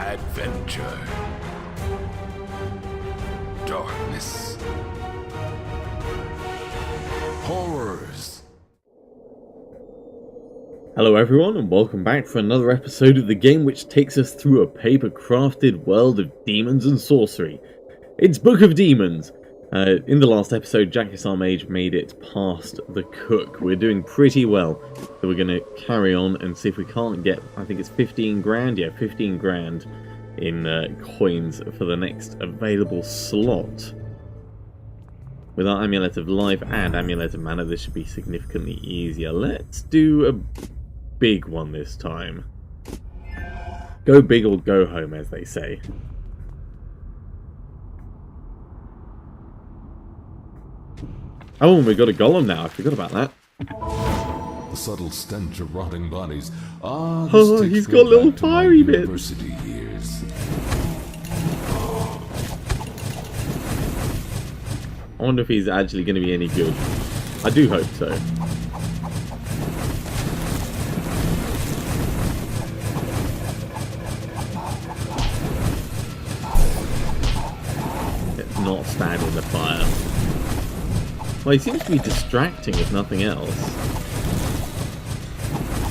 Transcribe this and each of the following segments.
Adventure. Darkness. Horrors. Hello everyone and welcome back for another episode of the game which takes us through a paper-crafted world of demons and sorcery. It's Book of Demons. In the last episode, Jackus our Mage made it past the cook. We're doing pretty well, so we're going to carry on and see if we can't get, I think it's 15 grand? Yeah, 15 grand in coins for the next available slot. With our Amulet of Life and Amulet of Mana, this should be significantly easier. Let's do a big one this time. Go big or go home, as they say. Oh, we got a golem now. I forgot about that. The subtle stench of rotting bodies. Ah, oh, he's got little fiery bits. University years. I wonder if he's actually going to be any good. I do hope so. Let's not stand in the fire. Well, he seems to be distracting, if nothing else.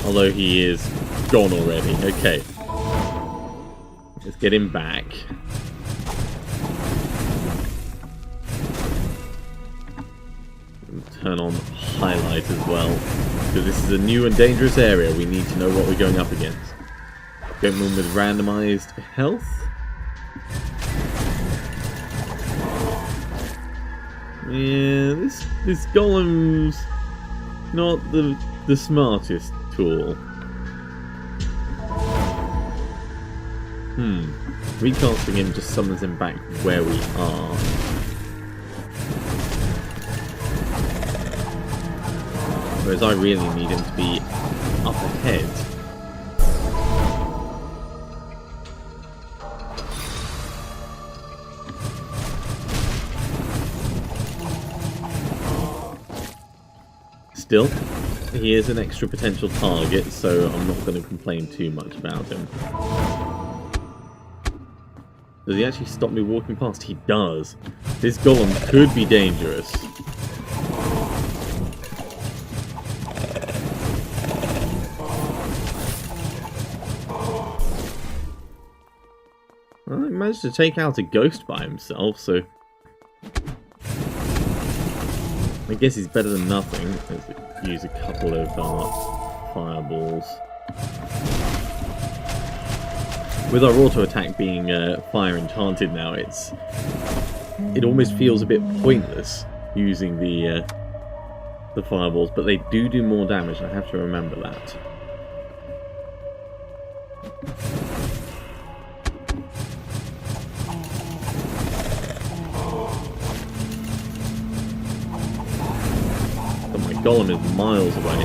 Although he is gone already. Okay. Let's get him back. Turn on highlight as well. Because this is a new and dangerous area. We need to know what we're going up against. Going on with randomized health. Yeah, this golem's not the smartest tool. Recasting him just summons him back where we are. Whereas I really need him to be up ahead. Still, he is an extra potential target, so I'm not going to complain too much about him. Does he actually stop me walking past? He does. This golem could be dangerous. Well, he managed to take out a ghost by himself, so I guess he's better than nothing. Let's use a couple of fireballs. With our auto attack being fire enchanted now, it almost feels a bit pointless using the fireballs, but they do more damage. I have to remember that. Golem is miles away.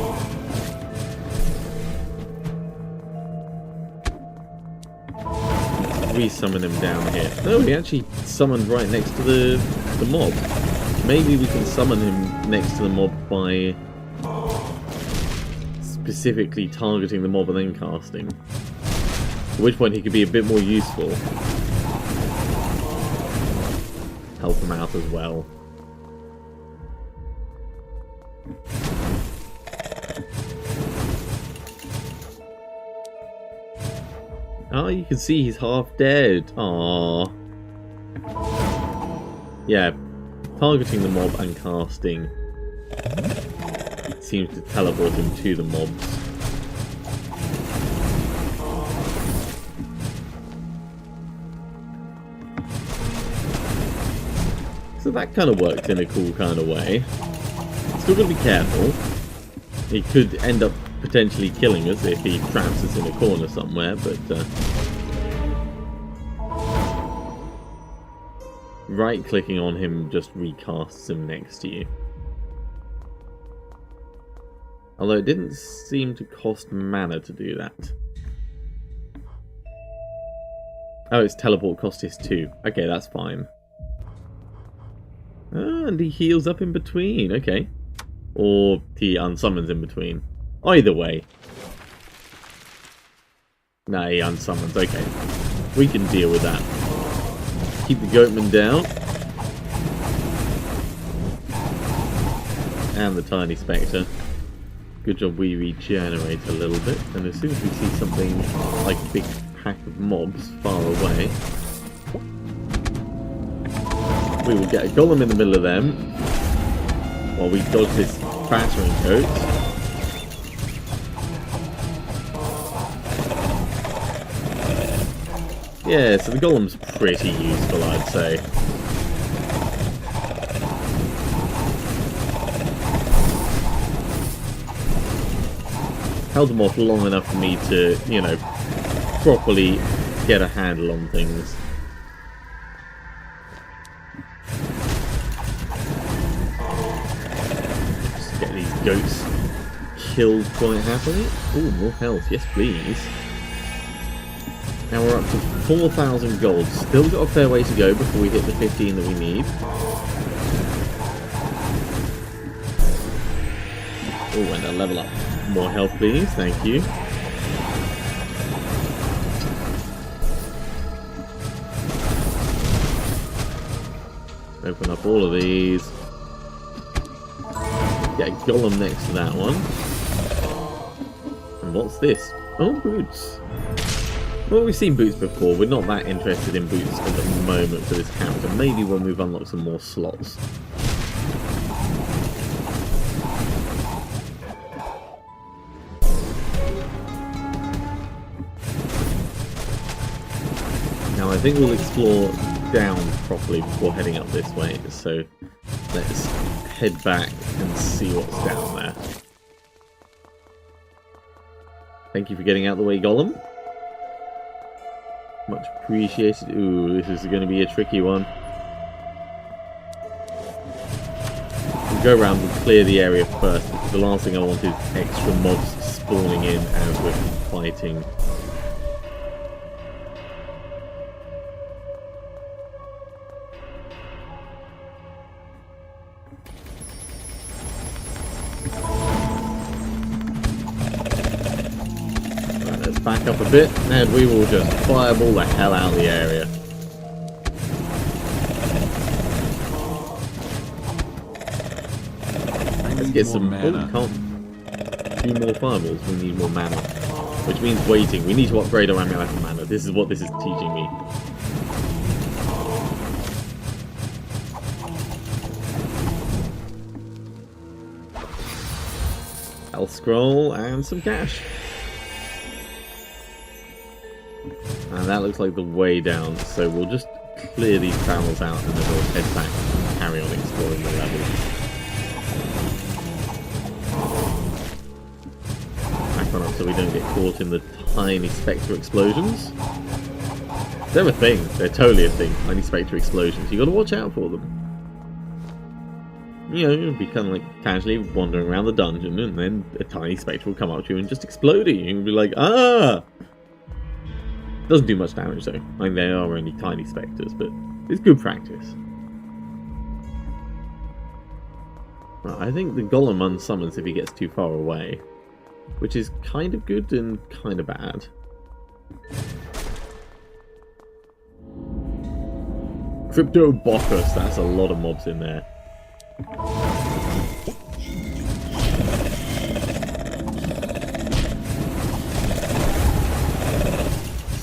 Let's re-summon him down here. No, he actually summoned right next to the mob. Maybe we can summon him next to the mob by specifically targeting the mob and then casting. At which point he could be a bit more useful. Help him out as well. Oh, you can see he's half dead. Aww. Yeah, targeting the mob and casting seems to teleport him to the mobs. So that kind of worked in a cool kind of way. Still got to be careful. He could end up potentially killing us if he traps us in a corner somewhere, but right-clicking on him just recasts him next to you. Although it didn't seem to cost mana to do that. Oh, it's teleport cost is 2. Okay, that's fine. Ah, and he heals up in between. Okay. Or he unsummons in between. Either way. Nah, he unsummons. Okay. We can deal with that. Keep the goatman down. And the tiny spectre. Good job we regenerate a little bit. And as soon as we see something like a big pack of mobs far away, we will get a golem in the middle of them while we dodge this battering goat. Yeah, so the golem's pretty useful, I'd say. Held them off long enough for me to, you know, properly get a handle on things. Just get these goats killed quite happily. Ooh, more health, yes please. Now we're up to 4,000 gold. Still got a fair way to go before we hit the 15 that we need. Oh, and a level up. More health, please. Thank you. Open up all of these. Get a golem next to that one. And what's this? Oh, boots. Well, we've seen boots before. We're not that interested in boots at the moment for this character. Maybe when we've unlocked some more slots. Now I think we'll explore down properly before heading up this way. So let's head back and see what's down there. Thank you for getting out of the way, Golem. Much appreciated. Ooh, this is going to be a tricky one. We'll go around and clear the area first, because the last thing I want is extra mobs spawning in as we're fighting. Back up a bit, and we will just fireball the hell out of the area. Let's get some mana. Oh, we can't do more fireballs, we need more mana. Which means waiting. We need to upgrade our amulet for mana. This is what this is teaching me. Health scroll and some cash. And that looks like the way down, so we'll just clear these barrels out and then we'll head back and carry on exploring the level. Back on up so we don't get caught in the tiny spectre explosions. They're a thing, they're totally a thing, tiny spectre explosions. You gotta watch out for them. You know, you'll be kind of like casually wandering around the dungeon and then a tiny spectre will come up to you and just explode at you. You'll be like, ah! Doesn't do much damage though. I mean, they are only tiny spectres, but it's good practice. Right, I think the golem unsummons if he gets too far away, which is kind of good and kind of bad. Crypto Bocchus, that's a lot of mobs in there.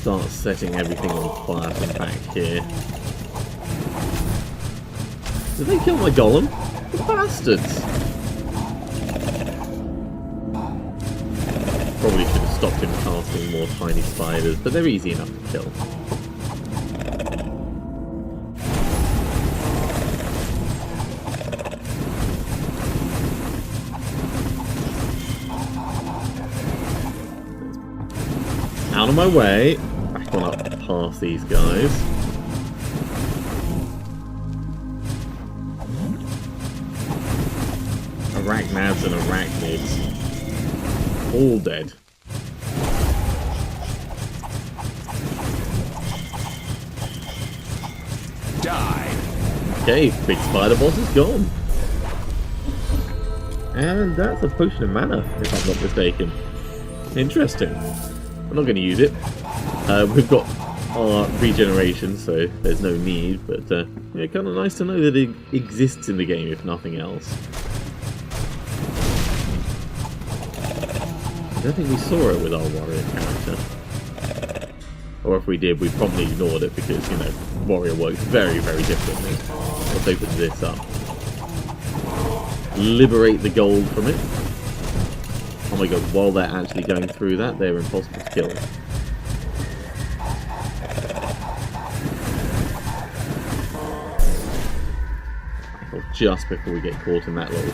Start setting everything on fire from back here. Did they kill my golem? The bastards! Probably should have stopped him casting more tiny spiders, but they're easy enough to kill. Out of my way. Back on up past these guys. Arachnads and arachnids. All dead. Die. Okay, big spider boss is gone. And that's a potion of mana, if I'm not mistaken. Interesting. I'm not going to use it. We've got are regeneration, so there's no need, but yeah, kind of nice to know that it exists in the game, if nothing else. I don't think we saw it with our warrior character. Or if we did, we probably ignored it because, you know, warrior works very, very differently. Let's open this up. Liberate the gold from it. Oh my god, while they're actually going through that, they're impossible to kill. Just before we get caught in that little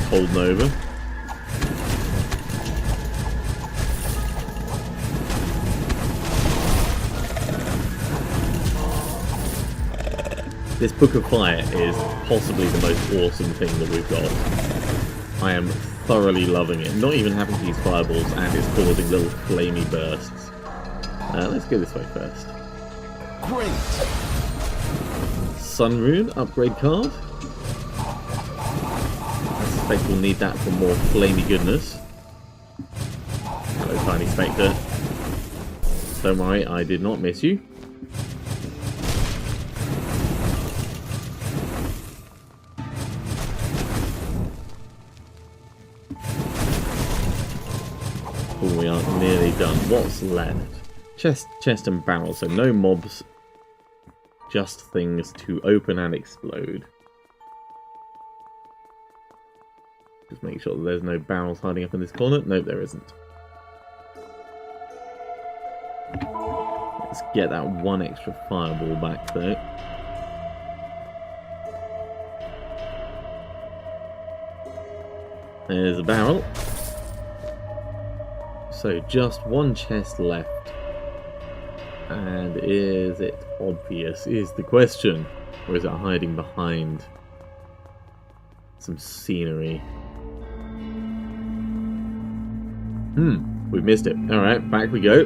cold nova. This Book of Fire is possibly the most awesome thing that we've got. I am thoroughly loving it. Not even having to use fireballs, and it's causing little flamey bursts. Let's go this way first. Great! Sun Rune, upgrade card. I suspect we'll need that for more flamey goodness. Hello, Tiny Spectre. Don't worry, I did not miss you. Oh, we are nearly done. What's left? Chest and barrel, so no mobs. Just things to open and explode. Just make sure that there's no barrels hiding up in this corner. Nope, there isn't. Let's get that one extra fireball back though. There's a barrel. So just one chest left. And is it obvious, is the question? Or is it hiding behind some scenery? We've missed it. Alright, back we go.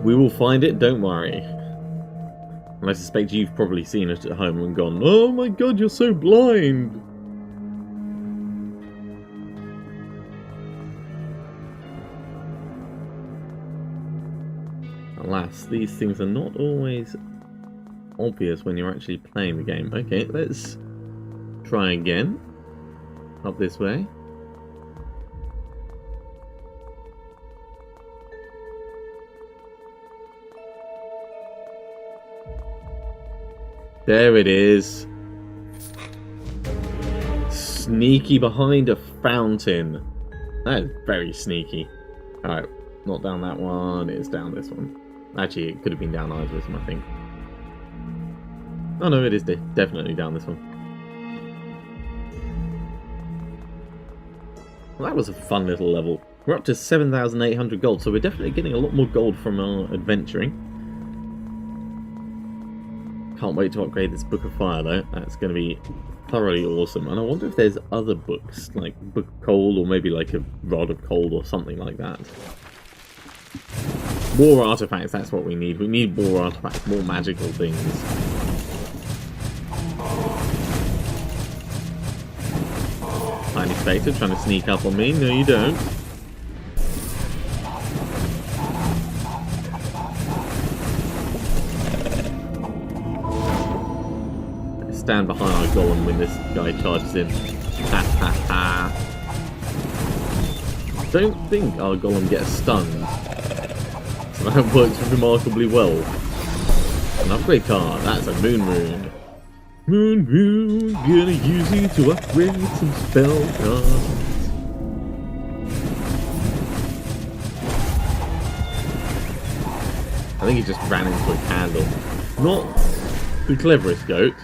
We will find it, don't worry. And I suspect you've probably seen it at home and gone, oh my god, you're so blind! Alas, these things are not always obvious when you're actually playing the game. Okay, let's try again. Up this way. There it is. Sneaky behind a fountain. That is very sneaky. Alright, not down that one, it's down this one. Actually, it could have been down either of them, I think. Oh no, it is definitely down this one. Well, that was a fun little level. We're up to 7,800 gold, so we're definitely getting a lot more gold from our adventuring. Can't wait to upgrade this Book of Fire though. That's going to be thoroughly awesome. And I wonder if there's other books, like Book of Cold, or maybe like a Rod of Cold or something like that. More artifacts, that's what we need. We need more artifacts, more magical things. Tiny Spectre trying to sneak up on me. No, you don't. Stand behind our golem when this guy charges in. Ha ha ha. Don't think our golem gets stunned. So that works remarkably well. An upgrade card, that's a moon rune. Moon rune, gonna use it to upgrade some spell cards. I think he just ran into a candle. Not the cleverest goat.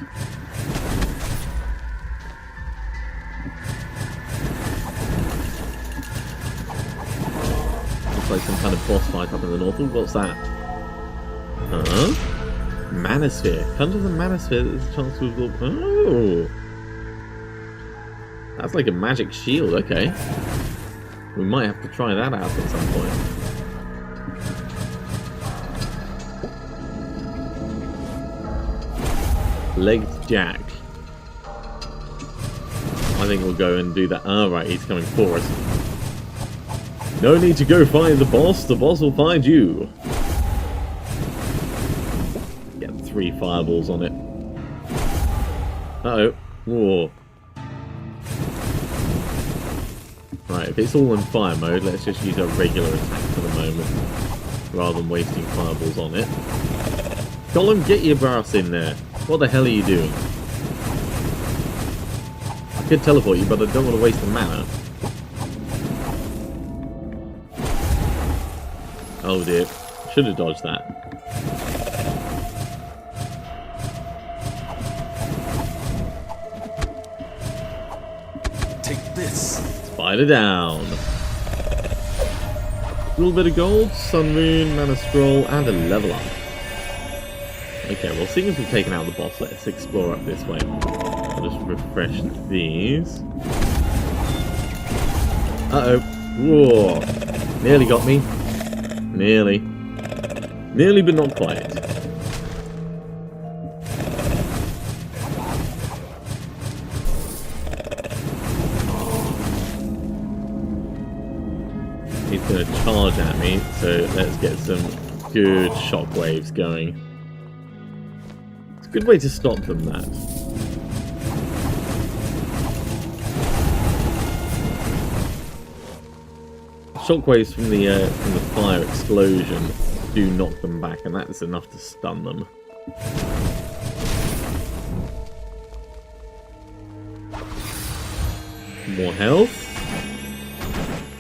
Like some kind of boss fight up in the north. Ooh, what's that? Huh? Manosphere. Conjures a Manosphere. There's a chance to absorb. Oh! That's like a magic shield. Okay. We might have to try that out at some point. Legged Jack. I think we'll go and do that. Oh, right. He's coming for us. No need to go find the boss will find you. 3 fireballs on it. Uh-oh. Whoa. Right, if it's all in fire mode, let's just use our regular attack for the moment, rather than wasting fireballs on it. Golem, get your brass in there. What the hell are you doing? I could teleport you, but I don't want to waste the mana. Oh dear. Should have dodged that. Take this. Spider down. A little bit of gold, sun moon, mana scroll, and a level up. Okay, well, seeing as we've taken out the boss, let's explore up this way. I'll just refresh these. Uh-oh. Whoa. Nearly got me. Nearly. Nearly, but not quite. He's going to charge at me, so let's get some good shockwaves going. It's a good way to stop them, that. Shockwaves from the fire explosion do knock them back, and that's enough to stun them. More health.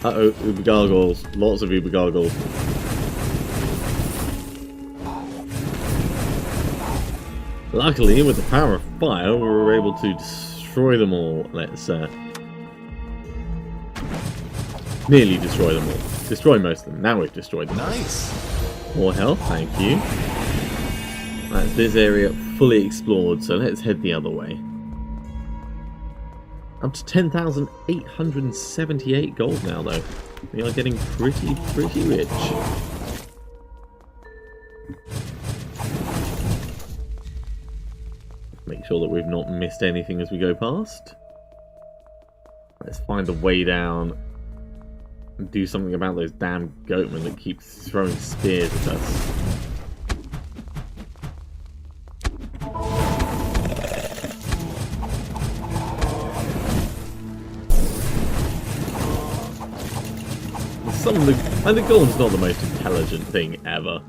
Uh-oh, uber gargoyles. Lots of uber gargoyles. Luckily, with the power of fire, we were able to destroy them all. Let's nearly destroy them all. Destroy most of them. Now we've destroyed them. Nice. More health, thank you. That's this area fully explored, so let's head the other way. Up to 10,878 gold now, though. We are getting pretty rich. Make sure that we've not missed anything as we go past. Let's find a way down and do something about those damn goatmen that keep throwing spears at us. And the golem's not the most intelligent thing ever.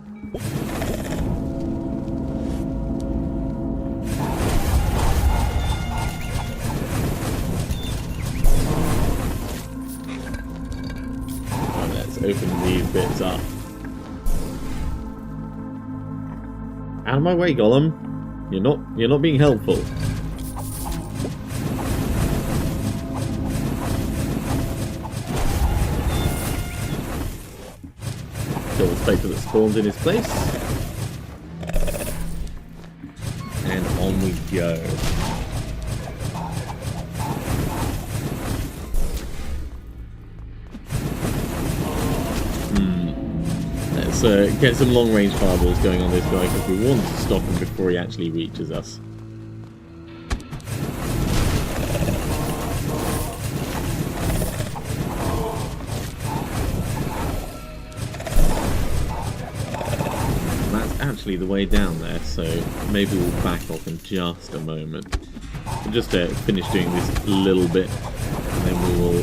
Right, let's open these bits up. Out of my way, Golem. You're not being helpful. Kill the spectre that spawns in his place. And on we go. Let's get some long range fireballs going on this guy, because we want to stop him before he actually reaches us. Actually the way down there, so maybe we'll back off in just a moment. We'll just finish doing this little bit, and then we will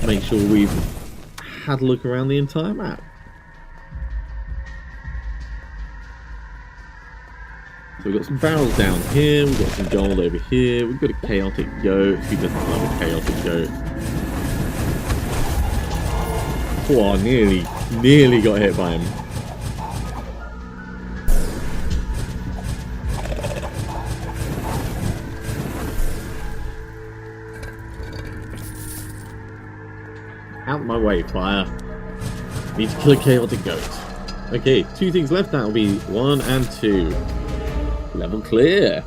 make sure we've had a look around the entire map. So we've got some barrels down here, we've got some gold over here, we've got a chaotic goat. Who doesn't love a chaotic goat? Oh, nearly got hit by him. Out my way, fire. Need to kill a chaotic goat. Okay, 2 things left. That'll be 1 and 2. Level clear.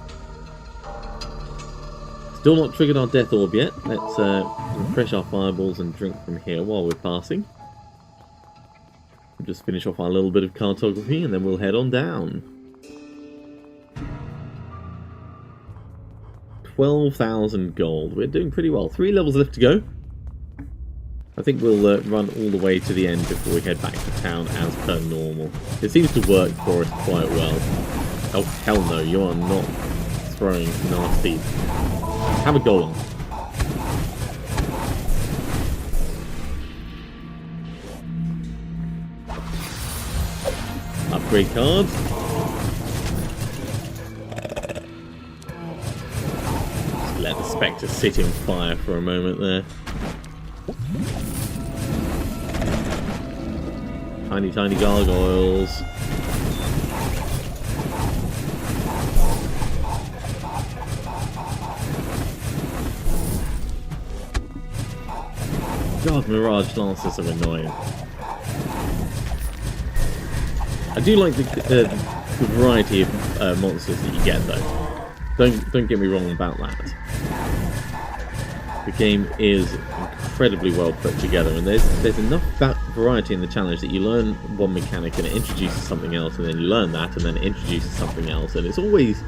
Still not triggered our death orb yet. Let's refresh our fireballs and drink from here while we're passing. We'll just finish off our little bit of cartography and then we'll head on down. 12,000 gold. We're doing pretty well. 3 levels left to go. I think we'll run all the way to the end before we head back to town as per normal. It seems to work for us quite well. Oh, hell no, you are not throwing nasty. Have a golem. Upgrade cards. Just let the Spectre sit in fire for a moment there. Tiny, tiny gargoyles. God, Mirage Lancers are annoying. I do like the variety of monsters that you get, though. Don't get me wrong about that. The game is incredibly well put together, and there's enough variety in the challenge that you learn one mechanic and it introduces something else, and then you learn that, and then it introduces something else, and it's always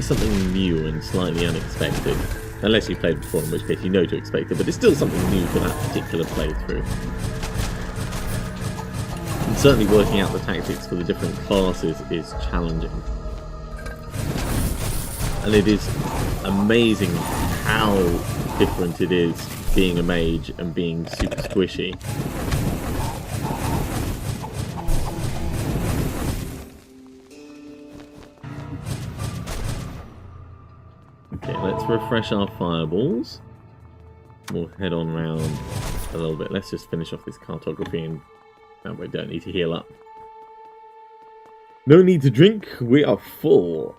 something new and slightly unexpected. Unless you've played before, in which case you know to expect it, but it's still something new for that particular playthrough. And certainly working out the tactics for the different classes is challenging. And it is amazing how different it is being a mage and being super squishy. Okay, let's refresh our fireballs. We'll head on round a little bit. Let's just finish off this cartography and we don't need to heal up. No need to drink, we are full.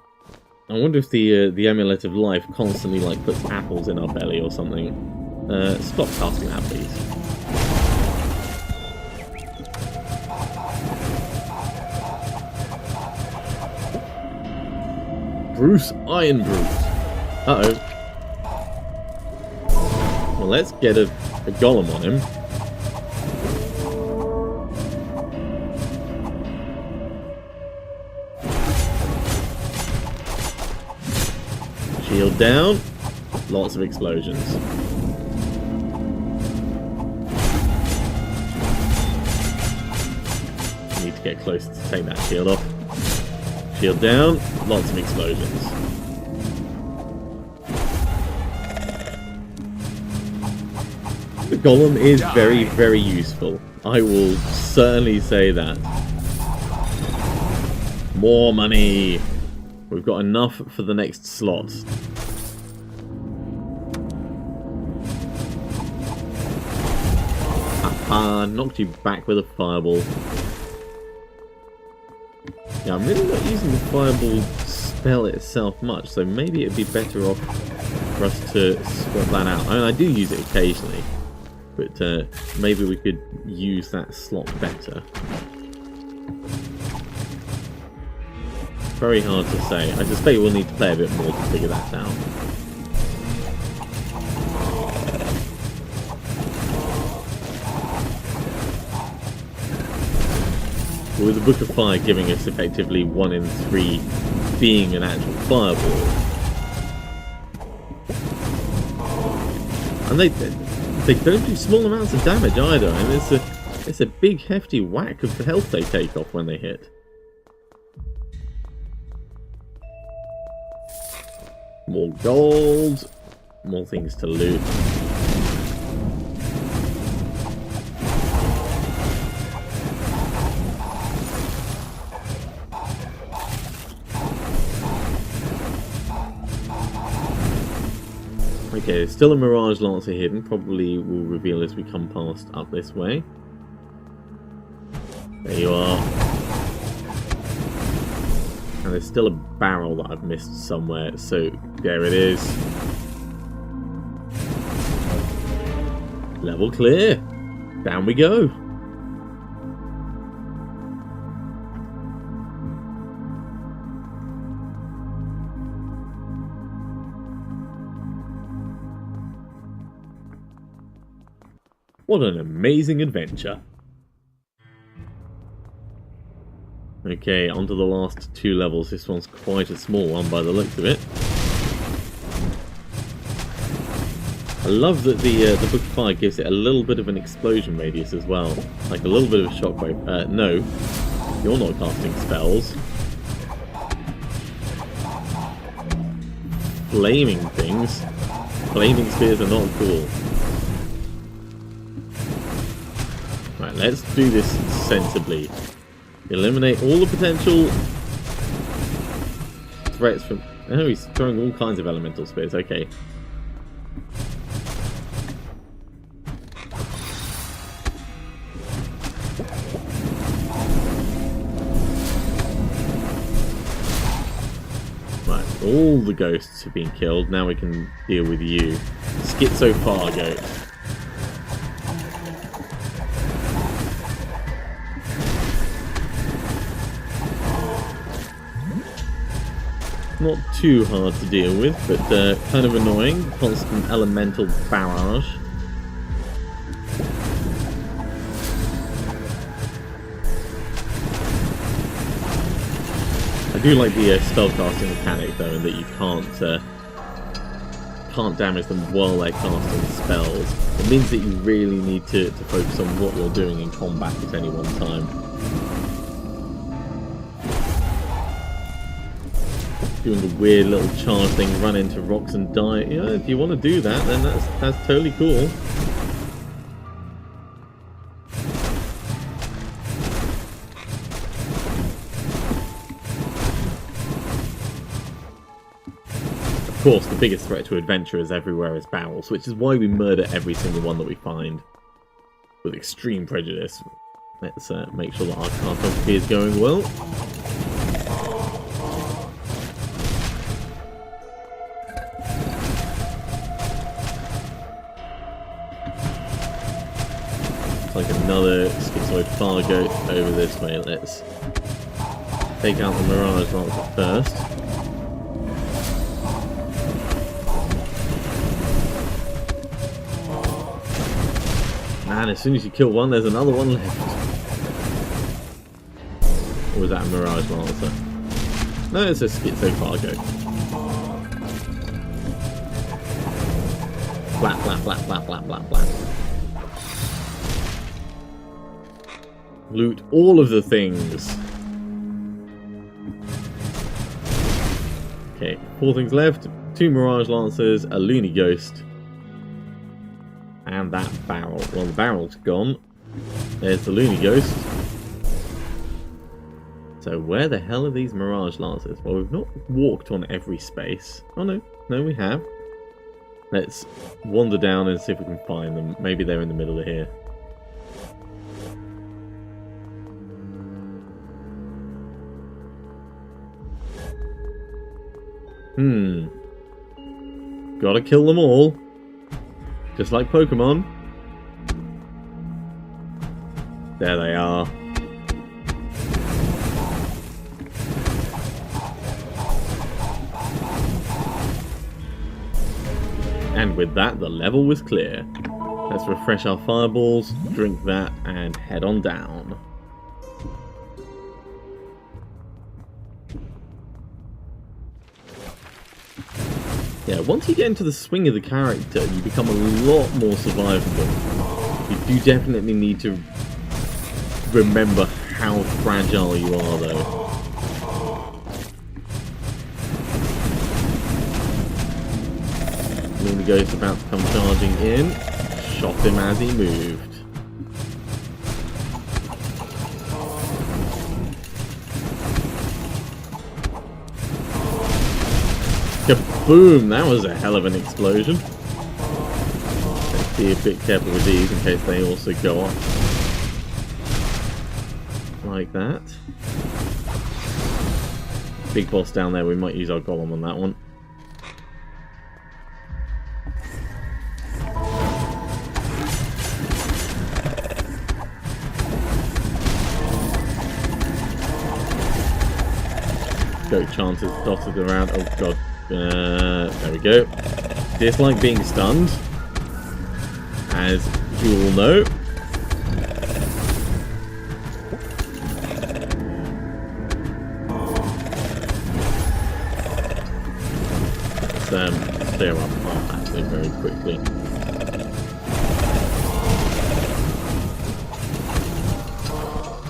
I wonder if the Amulet of Life constantly like puts apples in our belly or something. Stop casting that, please. Bruce Iron Bruce. Uh-oh. Well, let's get a golem on him. Shield down. Lots of explosions. Need to get closer to take that shield off. Shield down. Lots of explosions. The golem is very, very useful. I will certainly say that. More money. We've got enough for the next slot. Aha, knocked you back with a fireball. Yeah, I'm really not using the fireball spell itself much, so maybe it'd be better off for us to swap that out. I mean, I do use it occasionally, but maybe we could use that slot better. Very hard to say. I suspect we'll need to play a bit more to figure that out. But with the Book of Fire giving us effectively 1 in 3 being an actual fireball. And they don't do small amounts of damage either, and it's a big hefty whack of the health they take off when they hit. More gold, more things to loot. Okay, there's still a Mirage Lancer hidden, probably will reveal as we come past up this way. There you are. And there's still a barrel that I've missed somewhere, so there it is. Level clear. Down we go. What an amazing adventure. Okay, on to the last 2 levels. This one's quite a small one by the looks of it. I love that the Book of Fire gives it a little bit of an explosion radius as well. Like a little bit of a shockwave. No, you're not casting spells. flaming things. Flaming spears are not cool. Right, let's do this sensibly. Eliminate all the potential threats from... Oh, he's throwing all kinds of elemental spears. Okay. Right, all the ghosts have been killed. Now we can deal with you. Schizo Fargo. Not too hard to deal with, but kind of annoying. Constant elemental barrage. I do like the spellcasting mechanic though, in that you can't damage them while they're casting spells. It means that you really need to focus on what you're doing in combat at any one time. Doing the weird little charge thing, run into rocks and die. You know, if you want to do that, then that's totally cool. Of course, the biggest threat to adventurers everywhere is barrels, which is why we murder every single one that we find with extreme prejudice. Let's make sure that our cartography is going well. Like another schizoid Fargo over this way. Let's take out the Mirage Lancer first. Man, as soon as you kill one, there's another one left. Or was that a Mirage Lancer? No, it's a Schizo Fargo. Flap, flap, flap, flap, flap, flap, flap. Loot all of the things. Okay, 4 things left. 2 Mirage Lancers, a Loony Ghost, and that barrel. Well, the barrel's gone. There's the Loony Ghost. So where the hell are these Mirage Lancers? Well, we've not walked on every space. Oh no, no we have. Let's wander down and see if we can find them. Maybe they're in the middle of here. Gotta kill them all. Just like Pokemon. There they are. And with that, the level was clear. Let's refresh our fireballs, drink that, and head on down. Yeah, once you get into the swing of the character, you become a lot more survivable. You do definitely need to remember how fragile you are, though. Loony Ghost about to come charging in. Shot him as he moved. Kaboom! That was a hell of an explosion. Let's be a bit careful with these in case they also go off. Like that. Big boss down there, we might use our golem on that one. Goat chances dotted around. Oh god. There we go. Dislike being stunned, as you all know. Let's clear up path actually very quickly.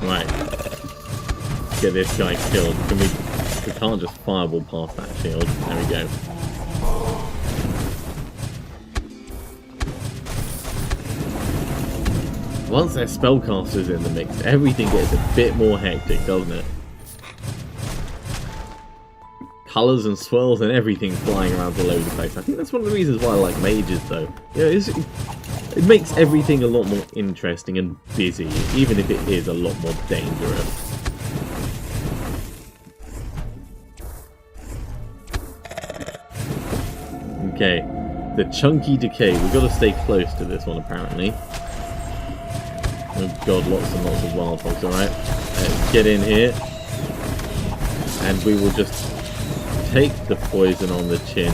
Right. Get this guy killed. We can't just fireball past that shield. There we go. Once there's spellcasters in the mix, everything gets a bit more hectic, doesn't it? Colours and swirls and everything flying around all over the place. I think that's one of the reasons why I like mages, though. You know, it makes everything a lot more interesting and busy, even if it is a lot more dangerous. Okay, the chunky decay. We've got to stay close to this one, apparently. Oh god, lots and lots of wild hogs. Alright, let's get in here. And we will just take the poison on the chin.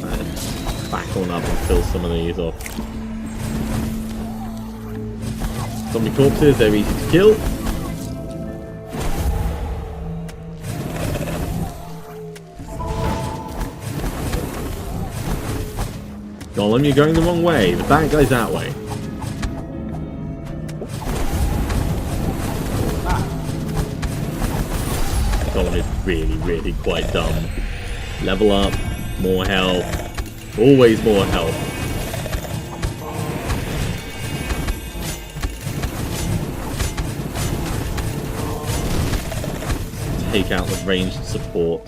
And back on up and kill some of these off. Zombie corpses, they're easy to kill. Golem, you're going the wrong way. The bad guy's that way. Golem is really, really quite dumb. Level up, more health, always more health. Take out the ranged support.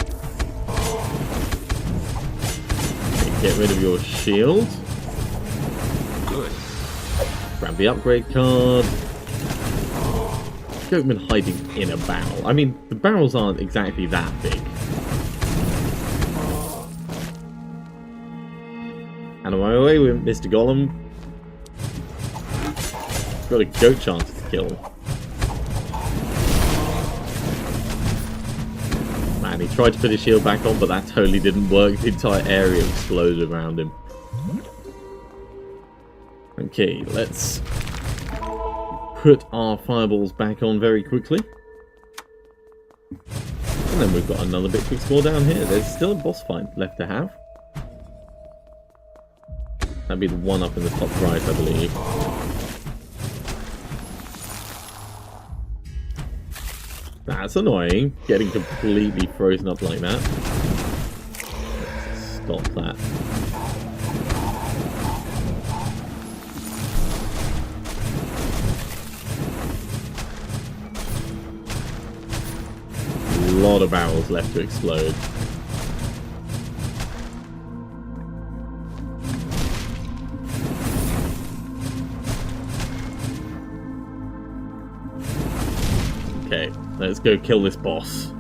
Get rid of your shield. Good. Grab the upgrade card. Goatman hiding in a barrel. I mean, the barrels aren't exactly that big. And on my way with Mr. Golem. Got a goat chance to kill. Man, he tried to put his shield back on, but that totally didn't work. The entire area exploded around him. Okay, let's put our fireballs back on very quickly. And then we've got another bit to explore down here. There's still a boss fight left to have. That'd be the one up in the top right, I believe. That's annoying, getting completely frozen up like that. Let's stop that. A lot of barrels left to explode. Okay, let's go kill this boss.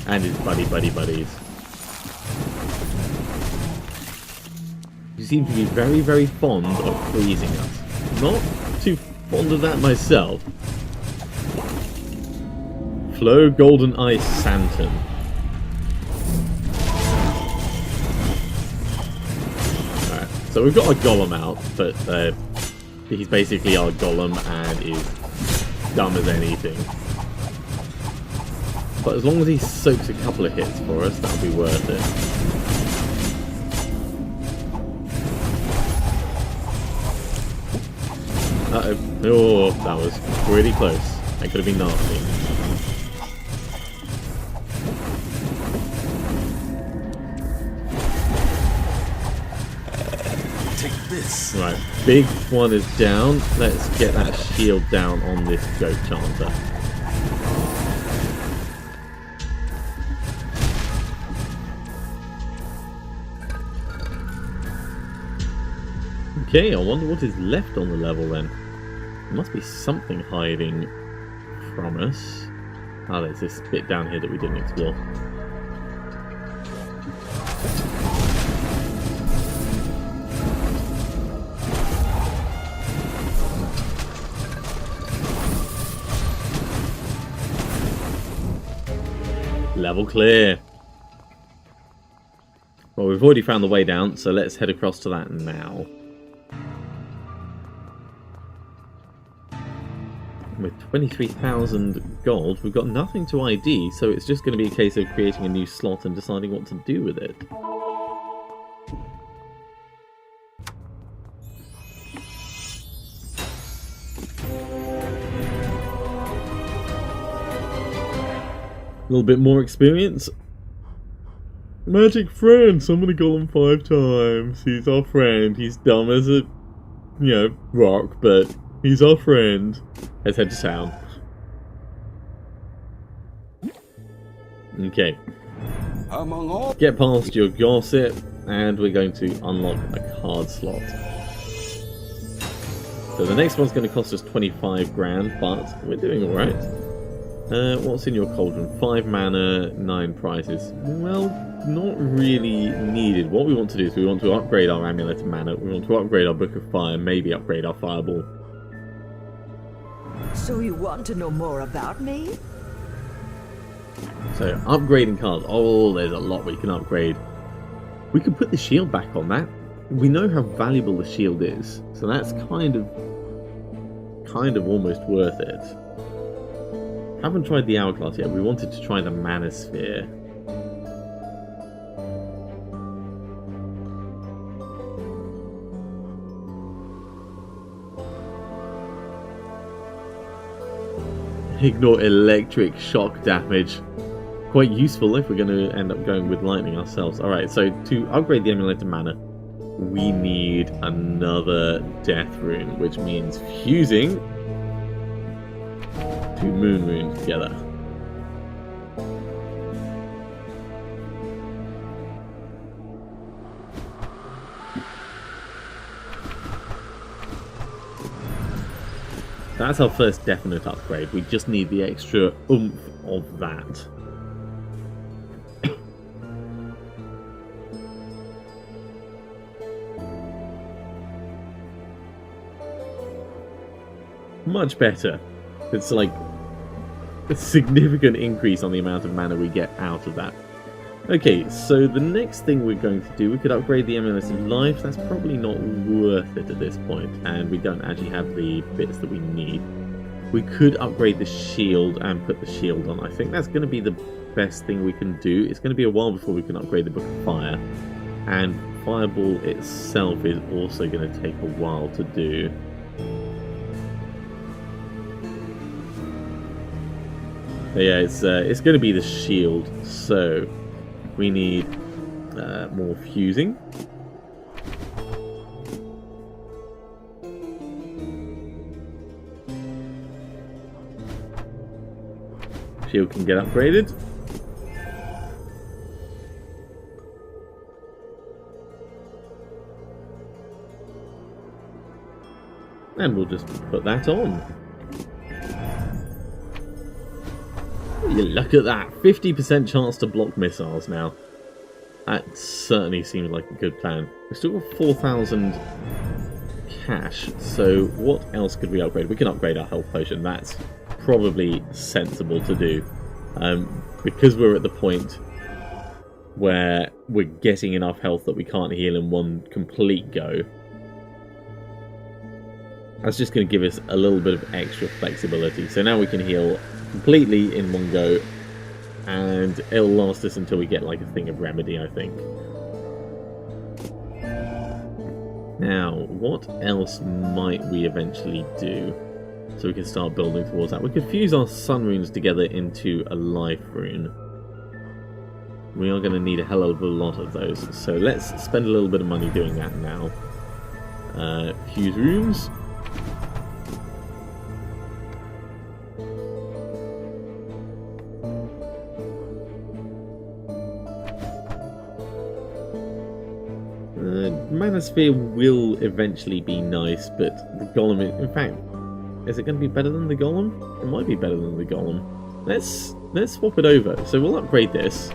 And his buddies. You seem to be very, very fond of freezing us. Not too fond of that myself. Flow Golden Ice Santon. Alright, so we've got a golem out, but he's basically our golem and is dumb as anything. But as long as he soaks a couple of hits for us, that'll be worth it. Uh-oh. Oh, that was pretty close. That could have been nasty. Take this. Right, big one is down. Let's get that shield down on this goat chanter. Okay, I wonder what is left on the level then. There must be something hiding from us. Ah, there's this bit down here that we didn't explore. Level clear. Well, we've already found the way down, so let's head across to that now. With 23,000 gold, we've got nothing to ID, so it's just going to be a case of creating a new slot and deciding what to do with it. little bit more experience. Magic friend, summon a golem 5 times. He's our friend. He's dumb as a, rock, but he's our friend. Let's head to town. Okay. Among all Get past your gossip, and we're going to unlock a card slot. So the next one's going to cost us 25 grand, but we're doing alright. What's in your cauldron? 5 mana, 9 prizes. Well, not really needed. What we want to do is we want to upgrade our Amulet of Mana, we want to upgrade our Book of Fire, maybe upgrade our Fireball. So you want to know more about me? So, upgrading cards. Oh, there's a lot we can upgrade. We could put the shield back on that. We know how valuable the shield is, so that's kind of almost worth it. Haven't tried the Hourglass yet. We wanted to try the Mana Sphere. Ignore electric shock damage. Quite useful if we're going to end up going with lightning ourselves. Alright, so to upgrade the Amulet of Mana, we need another Death Rune, which means fusing 2 Moon Runes together. That's our first definite upgrade. We just need the extra oomph of that. Much better. It's like a significant increase on the amount of mana we get out of that. Okay, so the next thing we're going to do, we could upgrade the Amulet of Life. That's probably not worth it at this point, and we don't actually have the bits that we need. We could upgrade the shield and put the shield on. I think that's going to be the best thing we can do. It's going to be a while before we can upgrade the Book of Fire, and Fireball itself is also going to take a while to do. But yeah, it's going to be the shield, so we need more fusing. Shield can get upgraded. And we'll just put that on. Look at that, 50% chance to block missiles now. That certainly seems like a good plan. We've still got 4,000 cash, so what else could we upgrade? We can upgrade our health potion. That's probably sensible to do. Because we're at the point where we're getting enough health that we can't heal in one complete go. That's just going to give us a little bit of extra flexibility. So now we can heal completely in one go, and it'll last us until we get like a thing of remedy, I think. Now, what else might we eventually do so we can start building towards that? We could fuse our sun runes together into a life rune. We are going to need a hell of a lot of those, so let's spend a little bit of money doing that now. Fuse runes. Mana Sphere will eventually be nice, but the Golem, in fact, is it going to be better than the Golem? It might be better than the Golem. Let's swap it over. So we'll upgrade this,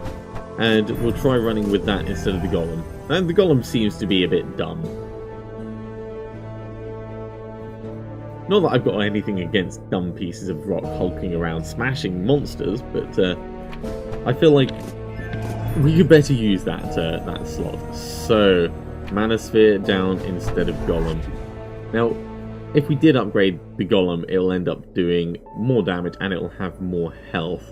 and we'll try running with that instead of the Golem. And the Golem seems to be a bit dumb. Not that I've got anything against dumb pieces of rock hulking around smashing monsters, but I feel like we could better use that slot. So, Mana Sphere down instead of Golem. Now, if we did upgrade the Golem, it'll end up doing more damage and it'll have more health.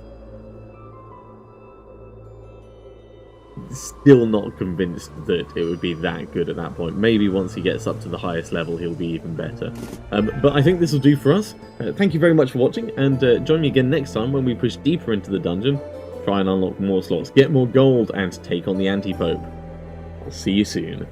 Still not convinced that it would be that good at that point. Maybe once he gets up to the highest level, he'll be even better. But I think this will do for us. Thank you very much for watching, and join me again next time when we push deeper into the dungeon try and unlock more slots, get more gold, and take on the Anti-Pope. I'll see you soon.